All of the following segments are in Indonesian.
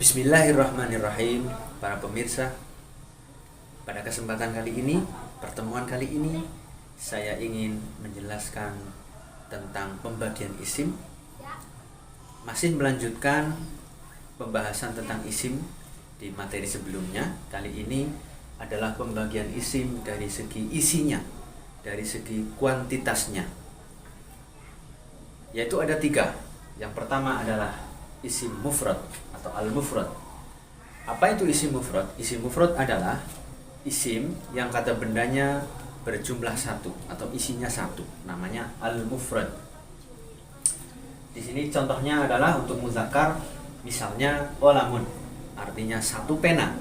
Bismillahirrahmanirrahim, para pemirsa. Pada kesempatan kali ini, pertemuan kali ini, saya ingin menjelaskan tentang pembagian isim. Masih melanjutkan pembahasan tentang isim di materi sebelumnya. Kali ini adalah pembagian isim dari segi isinya, dari segi kuantitasnya. Yaitu ada 3. Yang pertama adalah isim mufrad atau al-mufrad. Apa itu isim mufrad? Isim mufrad adalah isim yang kata bendanya berjumlah 1 atau isinya 1, namanya al-mufrad. Di sini contohnya adalah untuk muzakkar, misalnya qalamun, artinya 1 pena.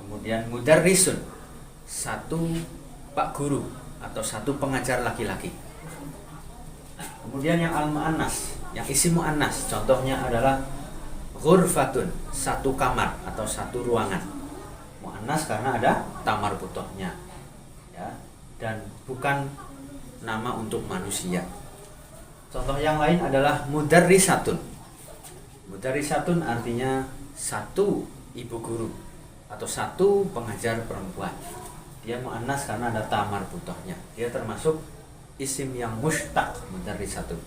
Kemudian mudarrisun, 1 pak guru atau 1 pengajar laki-laki. Kemudian yang al-mu'annas, yang isim mu'annas, contohnya adalah ghurfatun, 1 kamar atau 1 ruangan. Mu'annas karena ada tamar butohnya, ya, dan bukan nama untuk manusia. Contoh yang lain adalah mudarrisatun. Mudarrisatun artinya 1 ibu guru atau 1 pengajar perempuan. Dia mu'annas karena ada tamar butohnya. Dia termasuk isim yang mushtaq, mudarrisatun,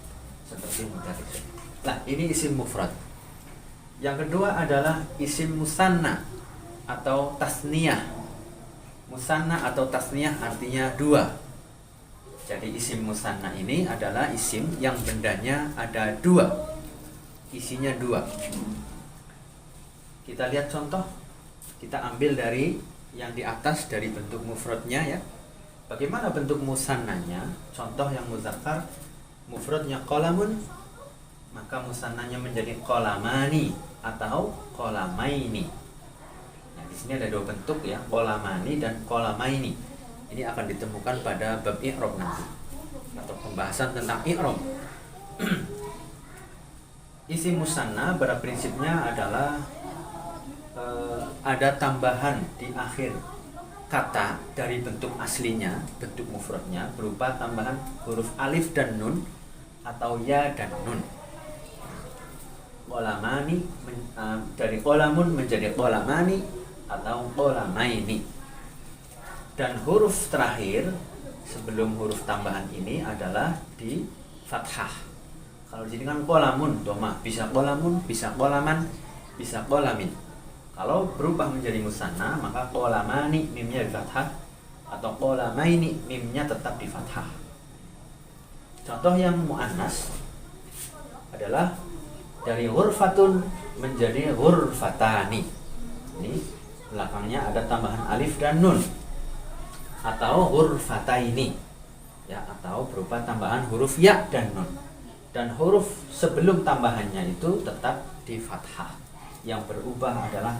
seperti mudarrisun. Nah, ini isim mufrad. Yang kedua adalah isim musanna atau tasniyah. Musanna atau tasniyah artinya 2. Jadi isim musanna ini adalah isim yang bendanya ada 2, isinya 2. Kita lihat contoh. Kita ambil dari yang di atas, dari bentuk mufradnya, ya. Bagaimana bentuk musannanya? Contoh yang muzakkar, mufradnya qalamun, maka musannanya menjadi qalamani atau qalamaini. Nah, di sini ada 2 bentuk, ya, qalamani dan qalamaini. Ini akan ditemukan pada bab i'rab nanti, atau pembahasan tentang i'rab. Isim musanna pada prinsipnya adalah ada tambahan di akhir kata dari bentuk aslinya, bentuk mufradnya, berupa tambahan huruf alif dan nun atau ya dan nun. Qalamani dari qalamun menjadi qalamani atau qalamaini. Dan huruf terakhir sebelum huruf tambahan ini adalah di fathah. Kalau di sini kan qalamun dhamma, bisa qalamun, bisa qalaman, bisa qalamin. Kalau berubah menjadi musanna, maka qalamani mimnya di fathah atau qalamaini mimnya tetap di fathah. Contoh yang muannas adalah dari ghurfatun menjadi ghurfatani. Ini belakangnya ada tambahan alif dan nun, atau ghurfataini, ya, atau berupa tambahan huruf ya dan nun. Dan huruf sebelum tambahannya itu tetap di fathah. Yang berubah adalah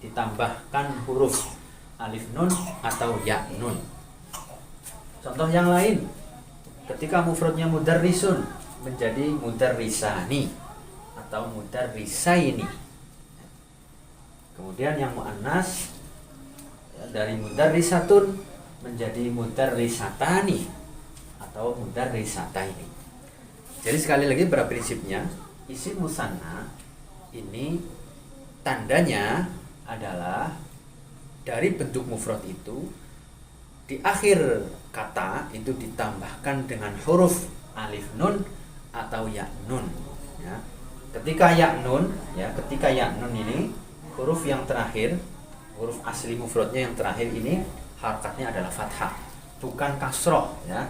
ditambahkan huruf alif nun atau ya nun. Contoh yang lain, ketika mufradnya mudarrisun menjadi mudarrisani atau mudarrisaini. Kemudian yang muannas, ya, dari mudarrisatun menjadi mudarrisatani atau mudarrisataini. Jadi sekali lagi pada prinsipnya isim musanna ini tandanya adalah dari bentuk mufrad itu di akhir kata itu ditambahkan dengan huruf alif nun atau ya nun, ya. Ketika ya nun ini huruf yang terakhir, huruf asli mufradnya yang terakhir ini harakatnya adalah fathah, bukan kasroh, ya.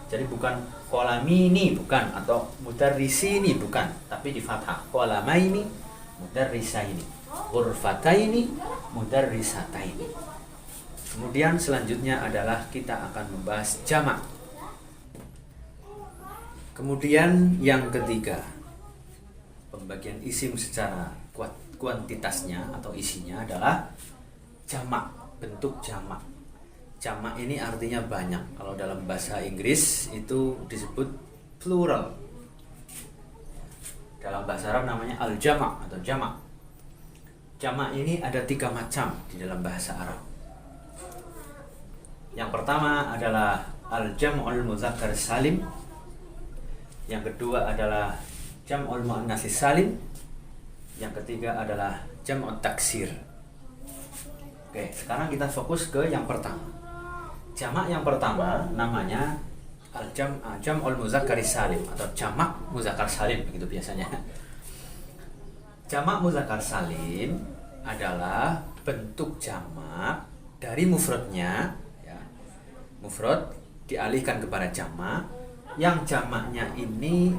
Jadi bukan qalamini, bukan, atau mudarrisini, bukan, tapi di fathah. Qalamaini, mudarrisaini, ghurfataini, mudarrisataini. Kemudian selanjutnya adalah kita akan membahas jamak. Kemudian yang ketiga, pembagian isim secara kuantitasnya atau isinya adalah jamak, bentuk jamak. Jamak ini artinya banyak. Kalau dalam bahasa Inggris itu disebut plural. Dalam bahasa Arab namanya al-jamak atau jamak. Jamak ini ada 3 macam di dalam bahasa Arab. Yang pertama adalah al-jam'ul muzakkar salim. Yang kedua adalah jam'ul muannats salim. Yang ketiga adalah jam'ut taksir. Oke, sekarang kita fokus ke yang pertama. Jamak yang pertama namanya jam'ul muzakkar salim atau jamak muzakkar salim begitu biasanya. Jamak muzakkar salim adalah bentuk jamak dari mufradnya, ya. Mufrad dialihkan kepada jamak, yang jamaknya ini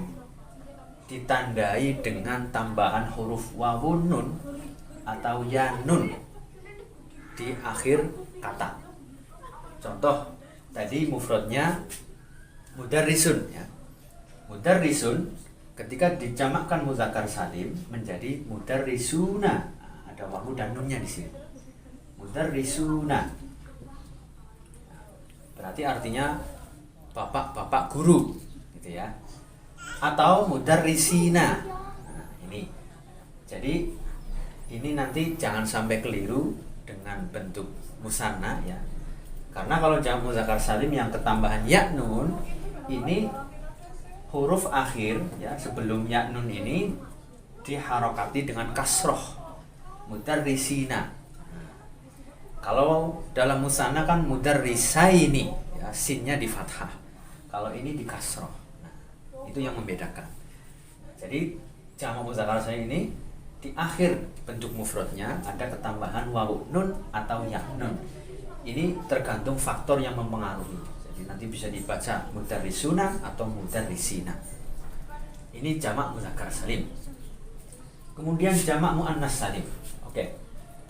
ditandai dengan tambahan huruf wawun nun atau ya nun di akhir kata. Contoh tadi mufradnya mudarrisun, ya. Mudarrisun ketika dijamakkan muzakkar salim menjadi mudarrisuna. Nah, ada wawu dan nunnya di sini. Mudarrisuna. Berarti artinya bapak-bapak guru, gitu ya. Atau mudarrisina. Nah, ini. Jadi ini nanti jangan sampai keliru dengan bentuk musanna, ya. Karena kalau jamak muzakkar salim yang ketambahan ya nun, ini huruf akhir, ya, sebelum ya nun ini diharokati dengan kasroh, mudarrisina. Kalau dalam musanna kan mudarrisaini, ya, sinnya di fathah. Kalau ini di kasroh. Nah, itu yang membedakan. Jadi jamak muzakkar salim ini di akhir bentuk mufradnya ada ketambahan wawu nun atau ya nun. Ini tergantung faktor yang mempengaruhi. Jadi nanti bisa dibaca mudarrisuna atau mudarrisina. Ini jamak muzakkar salim. Kemudian jamak muannas salim. Oke.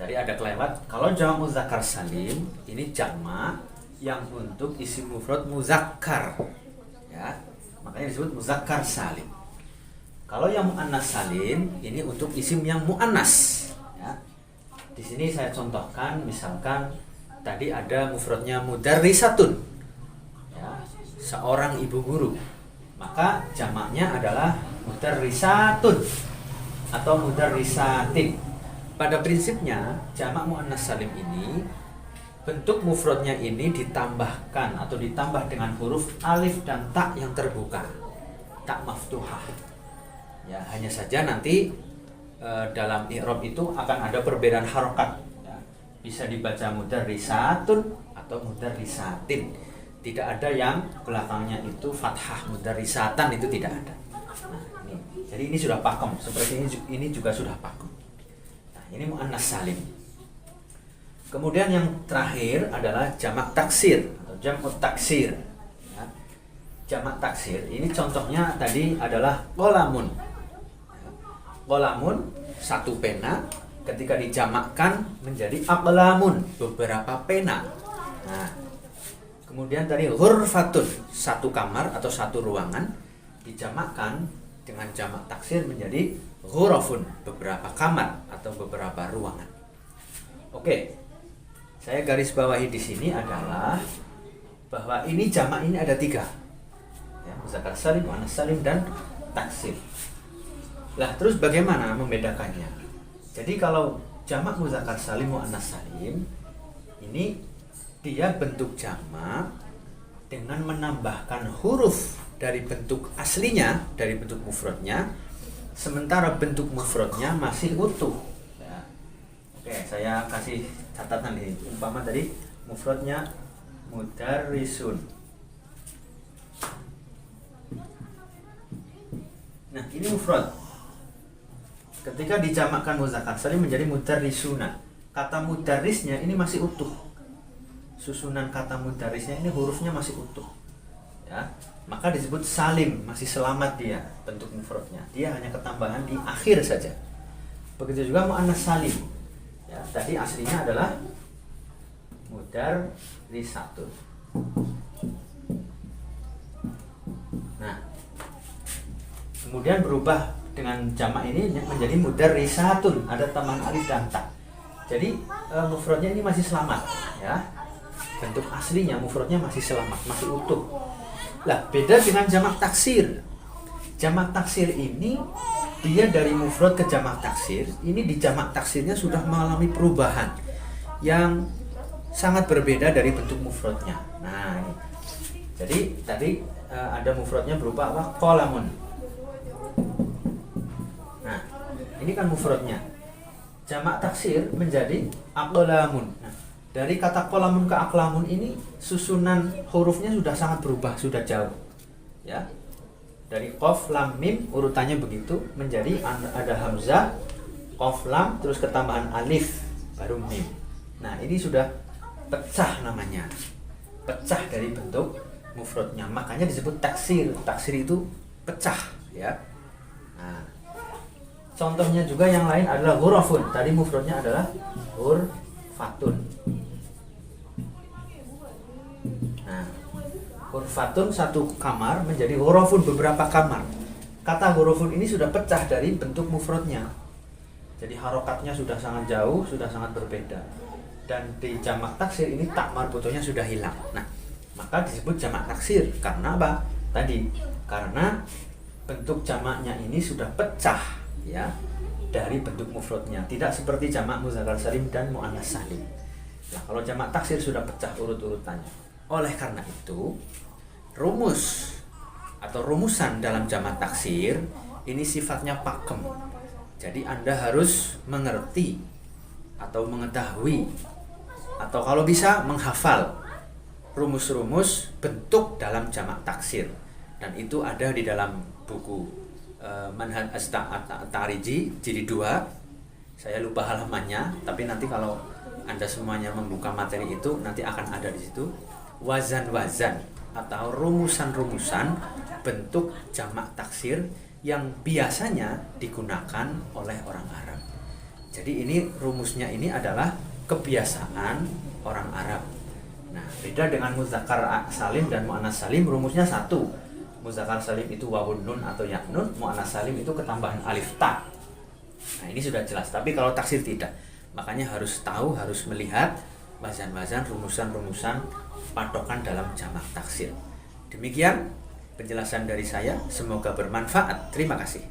Tadi ada kelewat. Kalau jamak muzakkar salim ini jamak yang untuk isim mufrad muzakkar. Ya. Makanya disebut muzakkar salim. Kalau yang muannas salim ini untuk isim yang muannas. Ya. Di sini saya contohkan, misalkan tadi ada mufradnya mudarrisatun, ya, seorang ibu guru, maka jamaknya adalah mudarrisatun atau mudarrisatin. Pada prinsipnya jamak muannas salim ini bentuk mufradnya ini ditambahkan atau ditambah dengan huruf alif dan ta yang terbuka, tak maftuhah. Ya, hanya saja nanti dalam i'rab itu akan ada perbedaan harokat. Bisa dibaca mudarrisatun atau mudarrisatin. Tidak ada yang belakangnya itu fathah, mudarrisatan itu tidak ada. Nah, ini. Jadi ini sudah pakem, seperti ini juga sudah pakem. Nah, ini muannas salim. Kemudian yang terakhir adalah jamak taksir atau jam'ut taksir. Ya. Jamak taksir ini contohnya tadi adalah qalamun. Qalamun satu pena, ketika dijamakkan menjadi aqlamun, beberapa pena. Nah, kemudian tadi ghurfatun, satu kamar atau satu ruangan, dijamakkan dengan jamak taksir menjadi ghurafun, beberapa kamar atau beberapa ruangan. Oke, saya garis bawahi di sini adalah bahwa ini jamak ini ada 3, ya, muzakkar salim, muannas salim, dan taksir. Lah, terus bagaimana membedakannya? Jadi kalau jamak muzakkar salim muannas salim ini dia bentuk jamak dengan menambahkan huruf dari bentuk aslinya, dari bentuk mufradnya, sementara bentuk mufradnya masih utuh. Ya. Oke, saya kasih catatan ini. Umpama tadi mufradnya mudarrisun. Nah, ini mufrad. Ketika dijamakkan muzakkar salim menjadi mudarrisuna, kata mudarrisnya ini masih utuh. Susunan kata mudarrisnya ini hurufnya masih utuh. Ya, maka disebut salim, masih selamat dia bentuk mufradnya. Dia hanya ketambahan di akhir saja. Begitu juga muannas salim. Ya, tadi aslinya adalah mudarrisatun. Nah, kemudian berubah dengan jamak ini menjadi mudarrisatun, ada tambahan alif dan ta. Jadi mufradnya ini masih selamat, ya. Bentuk aslinya mufradnya masih selamat, masih utuh. Lah, beda dengan jamak taksir. Jamak taksir ini dia dari mufrad ke jamak taksir, ini di jamak taksirnya sudah mengalami perubahan yang sangat berbeda dari bentuk mufradnya. Nah, ini. Jadi tadi ada mufradnya berupa apa? Qalamun. Nah, ini ini kan mufradnya. Jamak taksir menjadi aqlamun. Nah, dari kata qalamun ke aqlamun ini susunan hurufnya sudah sangat berubah, sudah jauh. Ya. Dari qaf lam mim urutannya begitu, menjadi ada hamzah, qaf lam, terus ketambahan alif, baru mim. Nah, ini sudah pecah namanya. Pecah dari bentuk mufradnya. Makanya disebut taksir. Taksir itu pecah, ya. Nah, contohnya juga yang lain adalah hurufun. Tadi mufradnya adalah hurfatun. Nah, hurfatun satu kamar menjadi hurufun beberapa kamar. Kata hurufun ini sudah pecah dari bentuk mufradnya. Jadi harokatnya sudah sangat jauh, sudah sangat berbeda. Dan di jamak taksir ini tak marbutohnya sudah hilang. Nah, maka disebut jamak taksir. Karena apa? Tadi karena bentuk jamaknya ini sudah pecah, ya, dari bentuk mufradnya. Tidak seperti jamak muzakkar salim dan muannats salim. Nah, kalau jamak taksir sudah pecah urut-urutannya. Oleh karena itu, rumus atau rumusan dalam jamak taksir ini sifatnya pakem. Jadi Anda harus mengerti atau mengetahui atau kalau bisa menghafal rumus-rumus bentuk dalam jamak taksir. Dan itu ada di dalam buku Manhaj At-Ta'riji jilid 2. Saya lupa halamannya, tapi nanti kalau Anda semuanya membuka materi itu nanti akan ada di situ wazan-wazan atau rumusan-rumusan bentuk jamak taksir yang biasanya digunakan oleh orang Arab. Jadi ini rumusnya ini adalah kebiasaan orang Arab. Nah, beda dengan muzakkar salim dan muannats salim, rumusnya satu. Muzakkar salim itu wawun nun atau ya nun, muannats salim itu ketambahan alif ta. Nah, ini sudah jelas, tapi kalau taksir tidak. Makanya harus tahu, harus melihat wazan-wazan, rumusan-rumusan patokan dalam jamak taksir. Demikian penjelasan dari saya, semoga bermanfaat. Terima kasih.